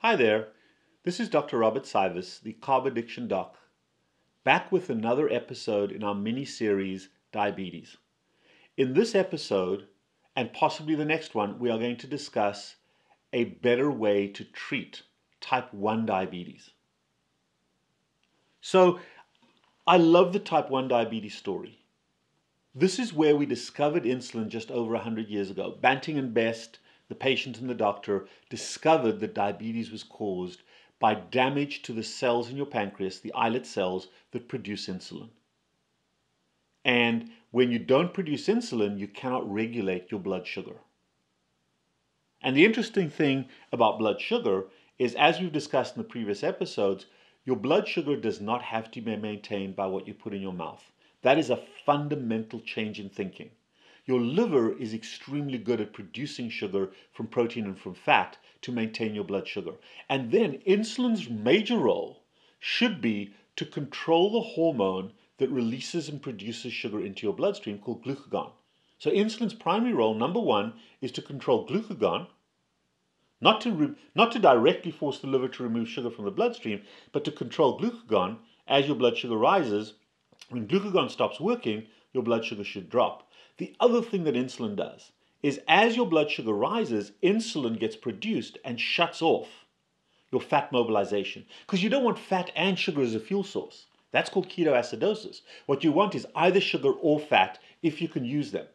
Hi there, this is Dr. Robert Cywes, the Carbaddictiondoc, back with another episode in our mini-series, Diabetes. In this episode, and possibly the next one, we are going to discuss a better way to treat type 1 diabetes. So, I love the type 1 diabetes story. This is where we discovered insulin just over 100 years ago. Banting and Best, the patient and the doctor, discovered that diabetes was caused by damage to the cells in your pancreas, the islet cells that produce insulin. And when you don't produce insulin, you cannot regulate your blood sugar. And the interesting thing about blood sugar is, as we've discussed in the previous episodes, your blood sugar does not have to be maintained by what you put in your mouth. That is a fundamental change in thinking. Your liver is extremely good at producing sugar from protein and from fat to maintain your blood sugar. And then insulin's major role should be to control the hormone that releases and produces sugar into your bloodstream called glucagon. So insulin's primary role, number one, is to control glucagon, not to directly force the liver to remove sugar from the bloodstream, but to control glucagon. As your blood sugar rises, when glucagon stops working, your blood sugar should drop. The other thing that insulin does is, as your blood sugar rises, insulin gets produced and shuts off your fat mobilization, because you don't want fat and sugar as a fuel source. That's called ketoacidosis. What you want is either sugar or fat if you can use them.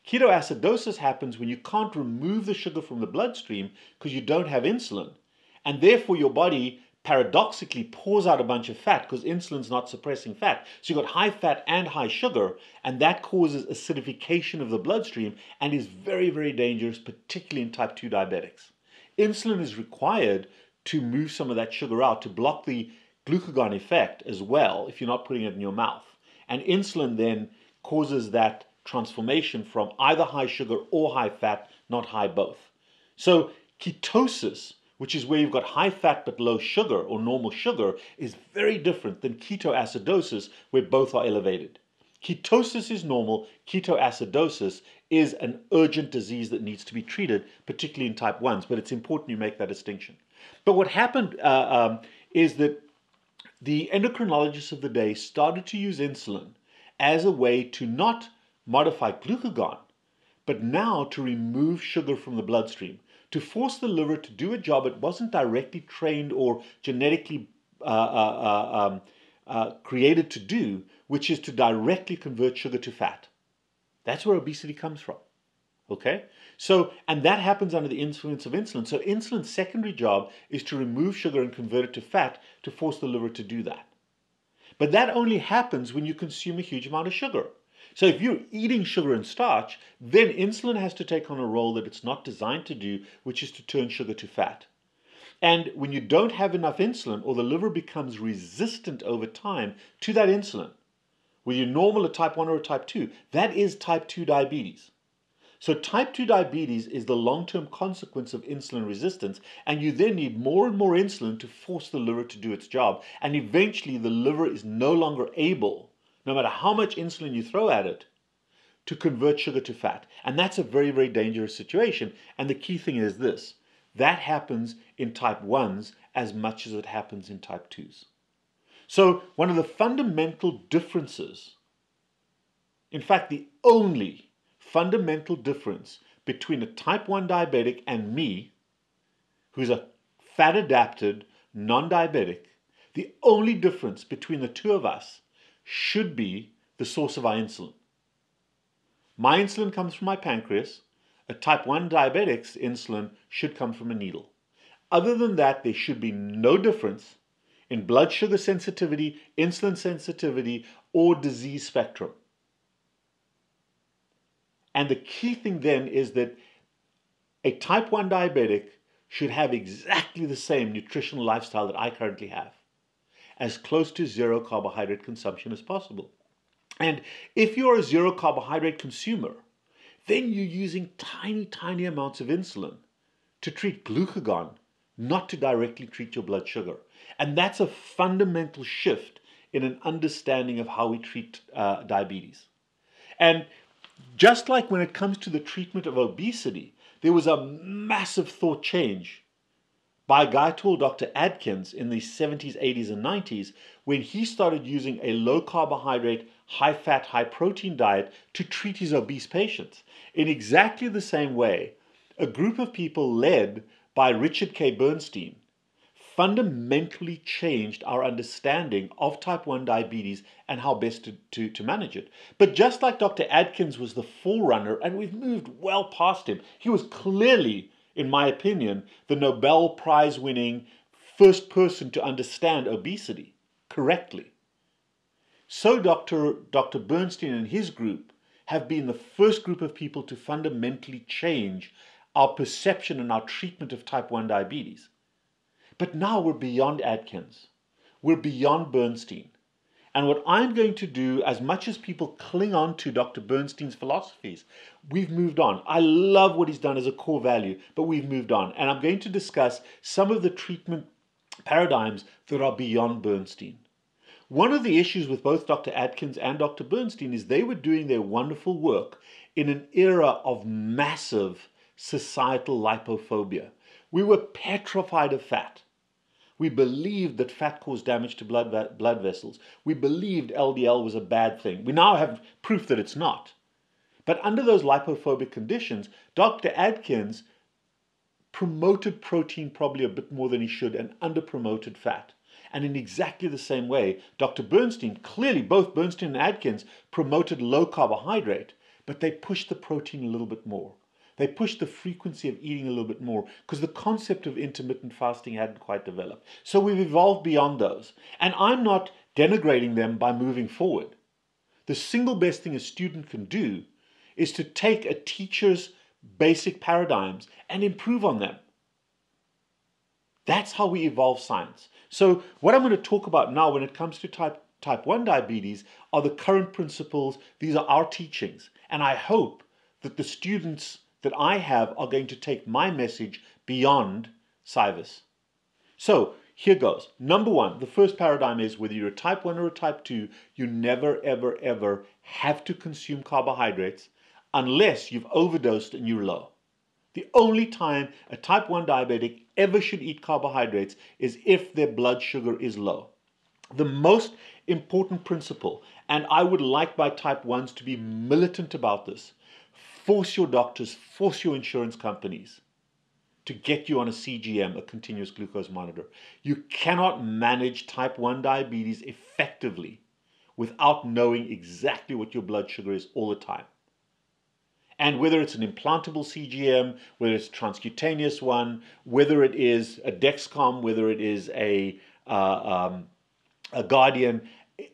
Ketoacidosis happens when you can't remove the sugar from the bloodstream because you don't have insulin, and therefore your body paradoxically pours out a bunch of fat because insulin's not suppressing fat. So you've got high fat and high sugar, and that causes acidification of the bloodstream and is very, very dangerous, particularly in type 2 diabetics. Insulin is required to move some of that sugar out to block the glucagon effect as well if you're not putting it in your mouth. And insulin then causes that transformation from either high sugar or high fat, not high both. So ketosis, which is where you've got high fat but low sugar or normal sugar, is very different than ketoacidosis, where both are elevated. Ketosis is normal. Ketoacidosis is an urgent disease that needs to be treated, particularly in type 1s, but it's important you make that distinction. But what happened is that the endocrinologists of the day started to use insulin as a way to not modify glucagon, but now to remove sugar from the bloodstream, to force the liver to do a job it wasn't directly trained or genetically created to do, which is to directly convert sugar to fat. That's where obesity comes from. Okay? So, and that happens under the influence of insulin. So insulin's secondary job is to remove sugar and convert it to fat to force the liver to do that. But that only happens when you consume a huge amount of sugar. So if you're eating sugar and starch, then insulin has to take on a role that it's not designed to do, which is to turn sugar to fat. And when you don't have enough insulin, or the liver becomes resistant over time to that insulin, whether you're normal, a type 1 or a type 2, that is type 2 diabetes. So type 2 diabetes is the long-term consequence of insulin resistance, and you then need more and more insulin to force the liver to do its job. And eventually the liver is no longer able, no matter how much insulin you throw at it, to convert sugar to fat. And that's a very, very dangerous situation. And the key thing is this: that happens in type 1s as much as it happens in type 2s. So one of the fundamental differences, in fact the only fundamental difference between a type 1 diabetic and me, who's a fat-adapted, non-diabetic, the only difference between the two of us should be the source of our insulin. My insulin comes from my pancreas. A type 1 diabetic's insulin should come from a needle. Other than that, there should be no difference in blood sugar sensitivity, insulin sensitivity, or disease spectrum. And the key thing then is that a type 1 diabetic should have exactly the same nutritional lifestyle that I currently have, as close to zero carbohydrate consumption as possible. And if you're a zero carbohydrate consumer, then you're using tiny, tiny amounts of insulin to treat glucagon, not to directly treat your blood sugar. And that's a fundamental shift in an understanding of how we treat diabetes. And just like when it comes to the treatment of obesity, there was a massive thought change by a guy called Dr. Adkins in the 70s, 80s, and 90s, when he started using a low carbohydrate, high fat, high protein diet to treat his obese patients. In exactly the same way, a group of people led by Richard K. Bernstein fundamentally changed our understanding of type 1 diabetes and how best to manage it. But just like Dr. Adkins was the forerunner, and we've moved well past him, he was clearly, in my opinion, the Nobel Prize winning first person to understand obesity correctly. So Dr. Bernstein and his group have been the first group of people to fundamentally change our perception and our treatment of type 1 diabetes. But now we're beyond Adkins. We're beyond Bernstein. And what I'm going to do, as much as people cling on to Dr. Bernstein's philosophies, we've moved on. I love what he's done as a core value, but we've moved on. And I'm going to discuss some of the treatment paradigms that are beyond Bernstein. One of the issues with both Dr. Adkins and Dr. Bernstein is they were doing their wonderful work in an era of massive societal lipophobia. We were petrified of fat. We believed that fat caused damage to blood vessels. We believed LDL was a bad thing. We now have proof that it's not. But under those lipophobic conditions, Dr. Adkins promoted protein probably a bit more than he should and underpromoted fat. And in exactly the same way, Dr. Bernstein, clearly both Bernstein and Adkins promoted low carbohydrate, but they pushed the protein a little bit more. They pushed the frequency of eating a little bit more because the concept of intermittent fasting hadn't quite developed. So we've evolved beyond those. And I'm not denigrating them by moving forward. The single best thing a student can do is to take a teacher's basic paradigms and improve on them. That's how we evolve science. So what I'm going to talk about now when it comes to type 1 diabetes are the current principles. These are our teachings. And I hope that the students that I have are going to take my message beyond Cywes. So here goes. Number one, the first paradigm is whether you're a type 1 or a type 2, you never, ever, ever have to consume carbohydrates unless you've overdosed and you're low. The only time a type 1 diabetic ever should eat carbohydrates is if their blood sugar is low. The most important principle, and I would like my type 1s to be militant about this, force your doctors, force your insurance companies to get you on a CGM, a continuous glucose monitor. You cannot manage type 1 diabetes effectively without knowing exactly what your blood sugar is all the time. And whether it's an implantable CGM, whether it's a transcutaneous one, whether it is a Dexcom, whether it is a Guardian,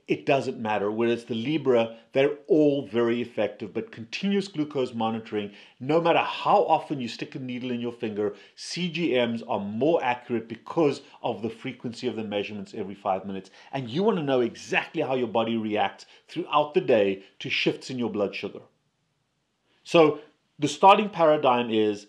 it doesn't matter. Whether it's the Libra, they're all very effective. But continuous glucose monitoring, no matter how often you stick a needle in your finger, CGMs are more accurate because of the frequency of the measurements every 5 minutes. And you want to know exactly how your body reacts throughout the day to shifts in your blood sugar. So the starting paradigm is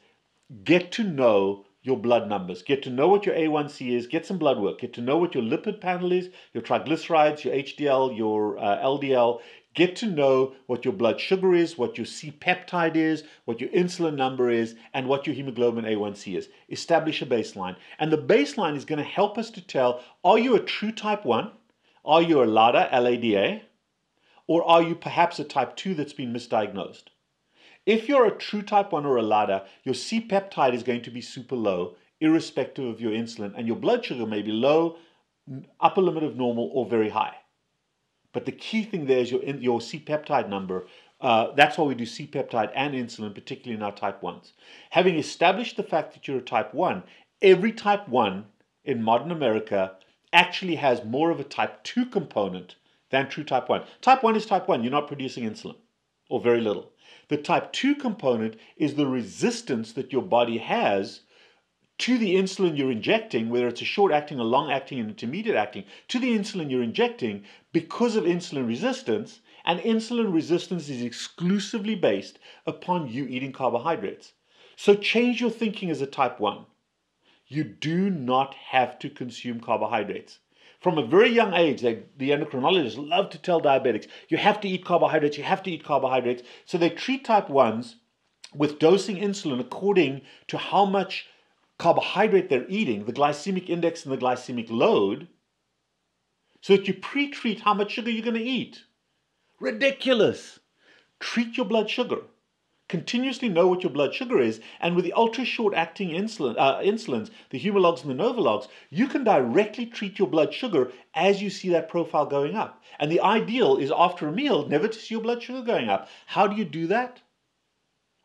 get to know your blood numbers, get to know what your A1C is, get some blood work, get to know what your lipid panel is, your triglycerides, your HDL, your LDL, get to know what your blood sugar is, what your C-peptide is, what your insulin number is, and what your hemoglobin A1C is. Establish a baseline. And the baseline is going to help us to tell, are you a true type 1? Are you a LADA, L-A-D-A? Or are you perhaps a type 2 that's been misdiagnosed? If you're a true type 1 or a LADA, your C-peptide is going to be super low, irrespective of your insulin, and your blood sugar may be low, upper limit of normal, or very high. But the key thing there is your C-peptide number. That's why we do C-peptide and insulin, particularly in our type 1s. Having established the fact that you're a type 1, every type 1 in modern America actually has more of a type 2 component than true type 1. Type 1 is type 1. You're not producing insulin, or very little. The type 2 component is the resistance that your body has to the insulin you're injecting, whether it's a short-acting, a long-acting, and intermediate-acting, to the insulin you're injecting because of insulin resistance, and insulin resistance is exclusively based upon you eating carbohydrates. So change your thinking as a type 1. You do not have to consume carbohydrates. From a very young age, the endocrinologists love to tell diabetics, you have to eat carbohydrates, you have to eat carbohydrates. So they treat type 1s with dosing insulin according to how much carbohydrate they're eating, the glycemic index and the glycemic load, so that you pre-treat how much sugar you're going to eat. Ridiculous. Treat your blood sugar. Continuously know what your blood sugar is, and with the ultra-short-acting insulins, the Humalogs and the Novalogs, you can directly treat your blood sugar as you see that profile going up. And the ideal is after a meal, never to see your blood sugar going up. How do you do that?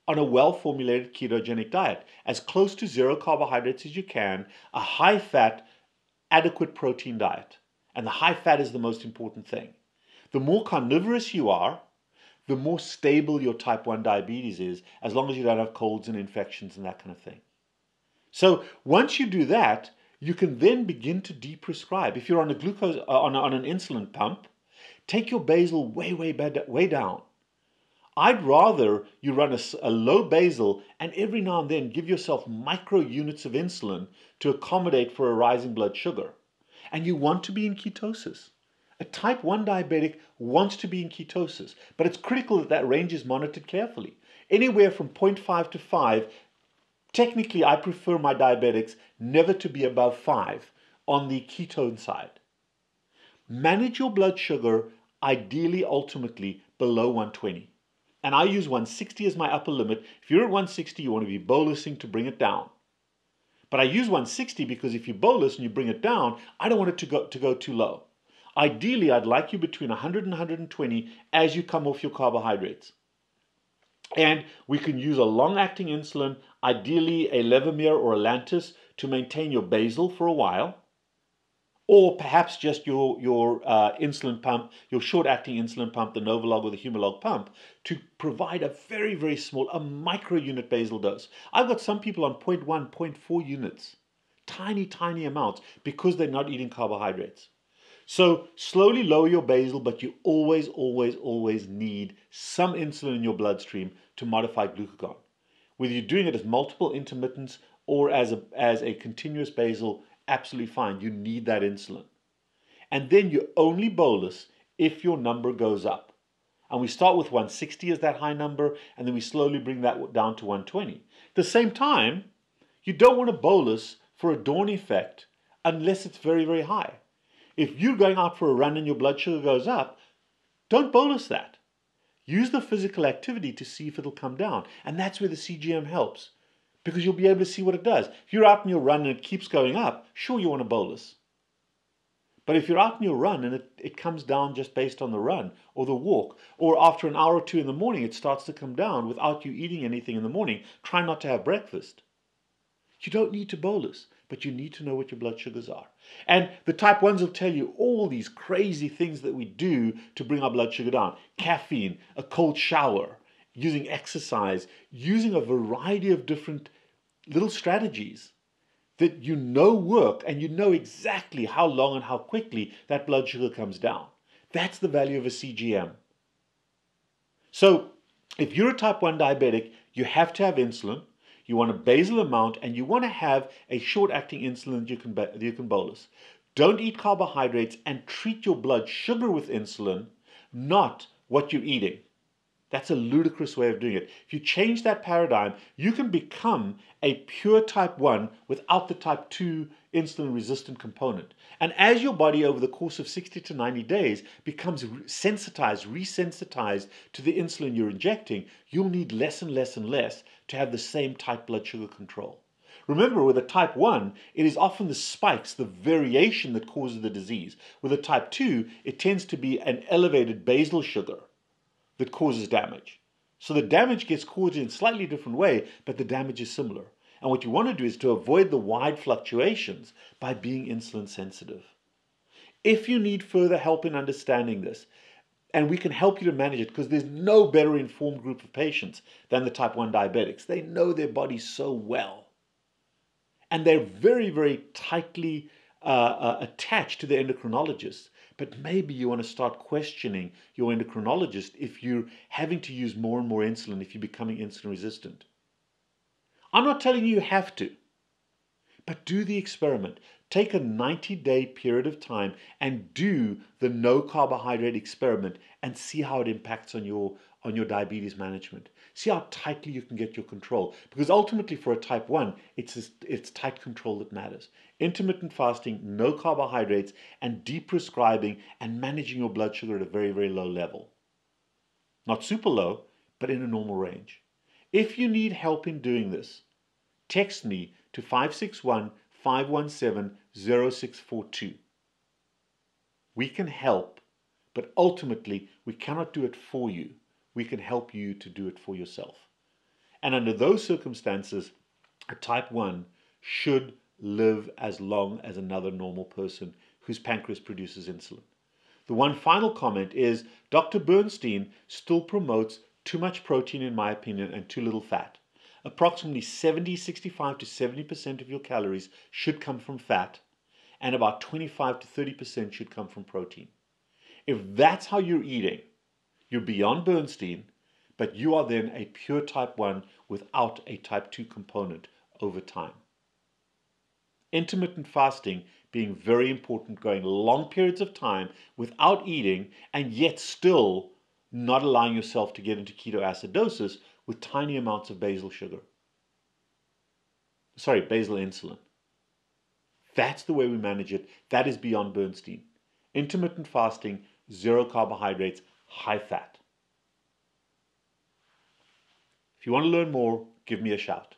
On a well-formulated ketogenic diet, as close to zero carbohydrates as you can, a high-fat, adequate protein diet. And the high fat is the most important thing. The more carnivorous you are, the more stable your type 1 diabetes is, as long as you don't have colds and infections and that kind of thing. So once you do that, you can then begin to deprescribe. If you're on a glucose on an insulin pump, take your basal way down. I'd rather you run a low basal and every now and then give yourself micro units of insulin to accommodate for a rising blood sugar. And you want to be in ketosis. A type 1 diabetic wants to be in ketosis, but it's critical that that range is monitored carefully. Anywhere from 0.5 to 5, technically I prefer my diabetics never to be above 5 on the ketone side. Manage your blood sugar, ideally, ultimately, below 120. And I use 160 as my upper limit. If you're at 160, you want to be bolusing to bring it down. But I use 160 because if you bolus and you bring it down, I don't want it to go too low. Ideally, I'd like you between 100 and 120 as you come off your carbohydrates. And we can use a long-acting insulin, ideally a Levemir or a Lantus, to maintain your basal for a while. Or perhaps just your insulin pump, your short-acting insulin pump, the Novolog or the Humalog pump, to provide a very, very small, a micro-unit basal dose. I've got some people on 0.1, 0.4 units, tiny, tiny amounts, because they're not eating carbohydrates. So slowly lower your basal, but you always, always, always need some insulin in your bloodstream to modify glucagon. Whether you're doing it as multiple intermittents or as a continuous basal, absolutely fine. You need that insulin. And then you only bolus if your number goes up. And we start with 160 as that high number, and then we slowly bring that down to 120. At the same time, you don't want to bolus for a dawn effect unless it's very, very high. If you're going out for a run and your blood sugar goes up, don't bolus that. Use the physical activity to see if it'll come down. And that's where the CGM helps, because you'll be able to see what it does. If you're out in your run and it keeps going up, sure, you want to bolus. But if you're out in your run and it comes down just based on the run or the walk, or after an hour or two in the morning it starts to come down without you eating anything in the morning, try not to have breakfast. You don't need to bolus, but you need to know what your blood sugars are. And the type 1s will tell you all these crazy things that we do to bring our blood sugar down. Caffeine, a cold shower, using exercise, using a variety of different little strategies that you know work, and you know exactly how long and how quickly that blood sugar comes down. That's the value of a CGM. So if you're a type 1 diabetic, you have to have insulin, you want a basal amount, and you want to have a short-acting insulin that you can bolus. Don't eat carbohydrates and treat your blood sugar with insulin, not what you're eating. That's a ludicrous way of doing it. If you change that paradigm, you can become a pure type 1 without the type 2 insulin resistant component. And as your body over the course of 60 to 90 days becomes resensitized to the insulin you're injecting, you'll need less and less and less to have the same type blood sugar control. Remember, with a type 1, it is often the spikes, the variation that causes the disease. With a type 2, it tends to be an elevated basal sugar that causes damage. So the damage gets caused in a slightly different way, but the damage is similar. And what you want to do is to avoid the wide fluctuations by being insulin sensitive. If you need further help in understanding this, and we can help you to manage it, because there's no better informed group of patients than the type 1 diabetics. They know their bodies so well. And they're very, very tightly attached to their endocrinologists. But maybe you want to start questioning your endocrinologist if you're having to use more and more insulin, if you're becoming insulin resistant. I'm not telling you you have to, but do the experiment. Take a 90-day period of time and do the no carbohydrate experiment and see how it impacts on your diabetes management. See how tightly you can get your control. Because ultimately for a type 1, it's tight control that matters. Intermittent fasting, no carbohydrates, and deprescribing and managing your blood sugar at a very, very low level. Not super low, but in a normal range. If you need help in doing this, text me to 561-517-0642. We can help, but ultimately we cannot do it for you. We can help you to do it for yourself. And under those circumstances, a type 1 should live as long as another normal person whose pancreas produces insulin. The one final comment is Dr. Bernstein still promotes too much protein, in my opinion, and too little fat. Approximately 65 to 70% of your calories should come from fat, and about 25 to 30% should come from protein. If that's how you're eating, you're beyond Bernstein, but you are then a pure type 1 without a type 2 component over time. Intermittent fasting being very important, going long periods of time without eating and yet still not allowing yourself to get into ketoacidosis with tiny amounts of basal insulin. That's the way we manage it. That is beyond Bernstein. Intermittent fasting, zero carbohydrates, high fat. If you want to learn more, give me a shout.